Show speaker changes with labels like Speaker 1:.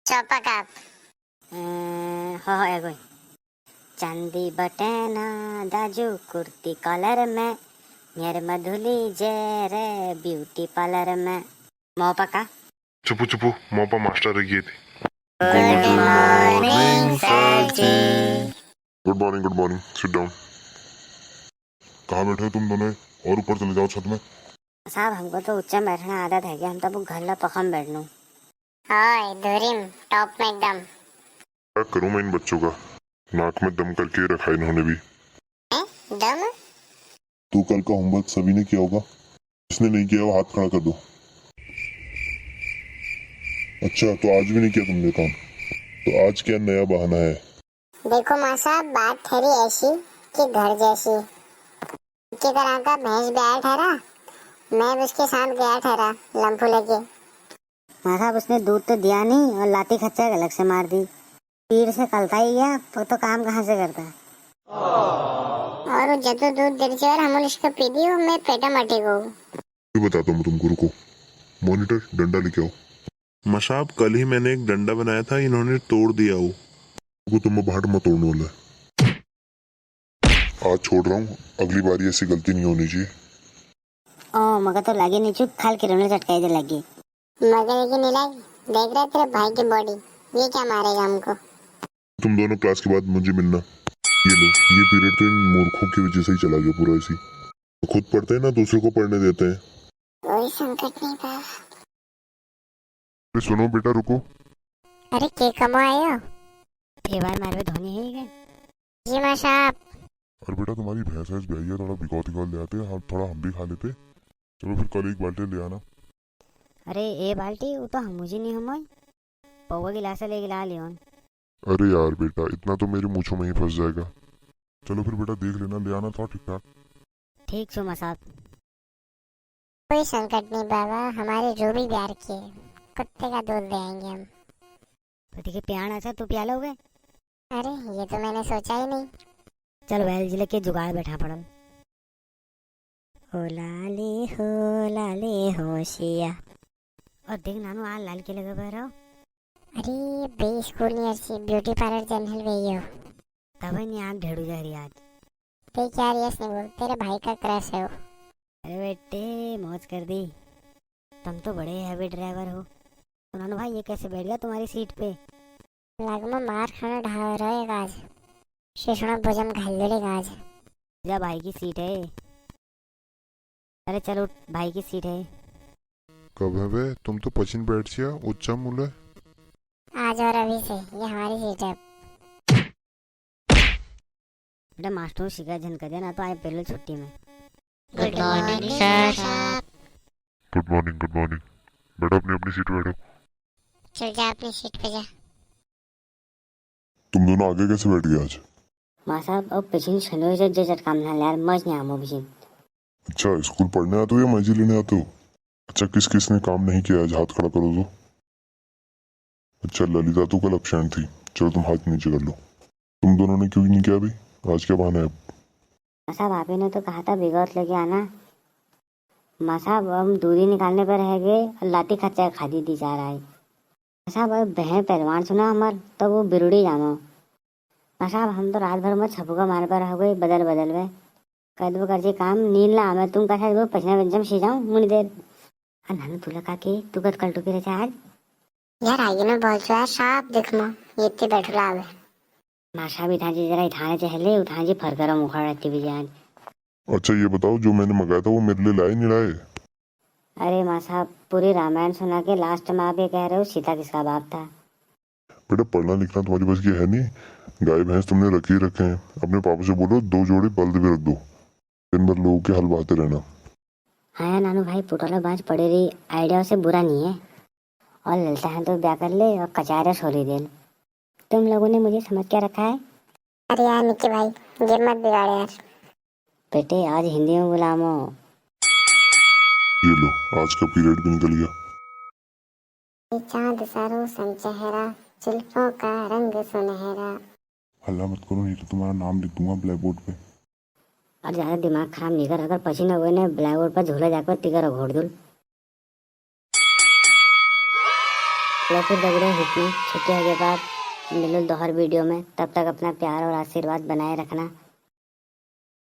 Speaker 1: चौपा का
Speaker 2: हो एगो चांदी बटना दाजू कुर्ती कॉलर में मेर मधुली जेरे ब्यूटी पार्लर में मोपा का
Speaker 3: चुपू चुपू मोपा मास्टर रही थी।
Speaker 1: Good morning sir ji.
Speaker 3: Good morning sit down. कहाँ बैठे हो तुम दोनों? और ऊपर चले जाओ छत में।
Speaker 2: साहब हमको तो ऊंचा बैठना आदत है कि हम तो घर ला पखम बैठनू।
Speaker 1: हाय धुरिम टॉप में एकदम।
Speaker 3: क्या करूँ मैं इन बच्चों का? नाक में दम करके रखा इन्होंने भी।
Speaker 1: दम?
Speaker 3: तू कल का होमवर्क सभी ने किया होगा, जिसने नहीं किया वो हाथ खड़ा कर दो। अच्छा तो आज भी नहीं किया तुमने काम? तो आज क्या नया बहाना है?
Speaker 1: देखो माँ साहब, बात ठहरी ऐसी कि घर जैसी की तरह का भैंस ब्याह ठहरा, मैं भी उसके साथ गया ठहरा लम्फू लेके।
Speaker 2: हाँ साहब, उसने दूध तो दिया नहीं और लाठी खच्चा अलग से मार दी। पीर से कलता ही गया तो काम कहाँ से करता है।
Speaker 1: और वो जतो दूध दे और हम उसको पी दी, मैं पेटा मटी को।
Speaker 3: मैं बताता हूँ तुमको, रुको। मॉनिटर डंडा लेके आओ।
Speaker 4: मशाब, कल ही मैंने एक डंडा बनाया था, इन्होंने तोड़ दिया वो।
Speaker 3: तुम बाट मत तोड़ने वाला है। आज छोड़ रहा हूँ, अगली बारी ऐसी गलती नहीं होनी चाहिए।
Speaker 2: ओ मगर तो लगे नहीं चुप खाल के रोने चटकाई दे लगी।
Speaker 1: मगर की नहीं लगी, देख रहे तेरे भाई की बॉडी, ये क्या मारेगा हमको।
Speaker 3: तुम दोनों क्लास के बाद मुझे मिलना। ये लो, ये पीरियड तो इन मूर्खों की वजह से ही चला गया पूरा। इसी खुद पढ़ते हैं ना, दूसरों को पढ़ने देते हैं।
Speaker 1: कोई संकट नहीं था।
Speaker 3: अरे सुनो बेटा, रुको।
Speaker 1: अरे के कमो आयो?
Speaker 2: फेवार मारवे धोनी है ये।
Speaker 1: जी माँ साहब।
Speaker 3: और बेटा तुम्हारी भैंस भैंस ब्याही है, थोड़ा भिगो तिगो ले आते, हम थोड़ा हम भी खा लेते। चलो फिर कल एक बाल्टी ले आना।
Speaker 2: अरे ए बाल्टी वो तो हम मुझे नहीं हम पौवा गिलास ले गिला लियोन।
Speaker 3: अरे यार बेटा, इतना तो मेरे मूंछों में ही फंस जाएगा। चलो फिर बेटा देख लेना, ले आना थोड़ा ठीक ठाक।
Speaker 2: ठीक छो मसाब।
Speaker 1: कोई संकट नहीं बाबा, हमारे जो भी प्यार किए कुत्ते का दूध देंगे हम।
Speaker 2: तो ठीक है, प्याण अच्छा तो प्या लोगे?
Speaker 1: अरे ये तो मैंने सोचा ही नहीं।
Speaker 2: चल वैल जिले के जुगाड़ बैठा पड़ल। हो लाले होशिया। और देख नानू आ लाल के लगे रहो।
Speaker 1: अरे बे स्कूल नहीं अच्छी ब्यूटी पार्लर जनरल भैया।
Speaker 2: तब नहीं आग ढेड़ू जा रही आज।
Speaker 1: देख यार, यस नहीं बोल, तेरे भाई का क्रश है वो।
Speaker 2: अरे बेटे मौज कर दी, तुम तो बड़े हैवी ड्राइवर हो। तो नानू भाई ये कैसे बैठ गया तुम्हारी सीट पे?
Speaker 1: लगमा मार खाना ढा रहेगा आज, शिशुना भोजन घालेगा आज।
Speaker 2: जा भाई की सीट है। अरे चलो भाई की सीट है।
Speaker 3: कब है वे? तुम तो पचिन बैठ जिया, उच्चा मूल।
Speaker 1: आज और अभी से ये हमारी सीट है।
Speaker 2: बेटा मास्टर शिकायत झन कर देना तो आए पहले छुट्टी में।
Speaker 1: Good morning sir.
Speaker 3: Good morning. बेटा अपनी अपनी सीट पे बैठो।
Speaker 1: चल जा अपनी सीट पे जा।
Speaker 3: तुम दोनों आगे कैसे बैठ गए आज?
Speaker 2: माँ साहब अब पिछली छनो से जो काम ना यार मज नहीं आमो पिछली।
Speaker 3: अच्छा स्कूल पढ़ने आते हो या मर्जी लेने आते हो? अच्छा किस किस ने काम नहीं किया आज, हाथ खड़ा करो तो। अच्छा ललिता तो कल अपशैन थी, चलो तुम हाथ नीचे कर लो। तुम दोनों ने क्यों नहीं किया अभी? आज क्या बहाना है?
Speaker 2: माँ साहब आप ही ने तो कहा था बिगौत लेके आना। माँ साहब हम दूधी निकालने पर रह गए और लाठी खच्चा खादी दी जा रहा है। माँ साहब अब बहन पहलवान सुना हमार तो वो बिरुड़ी जानो। माँ साहब हम तो रात भर में छपुका मार पर हो गए बदल में कदम कर काम नींद ला मैं तुम कैसा वो पछना बंजम सी जाऊँ मुनी देर। नानू तुला का के तू कद कल टुके रहे आज।
Speaker 1: यार आगे ना बोल रहा है साहब, देख मो ये इतने बैठला आवे।
Speaker 2: माँ साहब इतना जी जरा इठाने चहले उठा जी फर करो मुखा रहती भी आज।
Speaker 3: अच्छा ये बताओ, जो मैंने मंगाया था वो मेरे लिए लाए नहीं लाए?
Speaker 2: अरे माँ साहब पूरी रामायण सुना के लास्ट में आप ये कह रहे हो सीता किसका बाप था।
Speaker 3: बेटा पढ़ना लिखना तुम्हारी बस की है नहीं। गाय भैंस तुमने रखे ही रखे हैं, अपने पापा से बोलो 2 जोड़े बल्द भी रख दो, दिन भर लोगों के हल बहाते रहना।
Speaker 2: हाँ यार नानू भाई पुटोला बाज पड़े रही आइडिया से बुरा नहीं है। और ललता है तो ब्याह कर ले और कचारे सोली दे। तुम लोगों ने मुझे समझ क्या रखा है?
Speaker 1: अरे यार निक्के भाई ये मत बिगाड़ यार।
Speaker 2: बेटे आज हिंदी में बुलामो।
Speaker 3: ये लो, आज का पीरियड भी निकल गया।
Speaker 1: चांद सारो संचेहरा, जुल्फों का रंग सुनहरा।
Speaker 3: हल्ला मत करो नहीं तो तुम्हारा नाम लिख दूंगा ब्लैक बोर्ड पे।
Speaker 2: और ज़्यादा दिमाग खराब नहीं कर, अगर पसीना हुए ने ब्लैक बोर्ड पर झूला जाकर तिगर घोड़ दूल। चलो फिर दगड़े हितने छुट्टियों के बाद मिलो दोहर वीडियो में। तब तक अपना प्यार और आशीर्वाद बनाए रखना।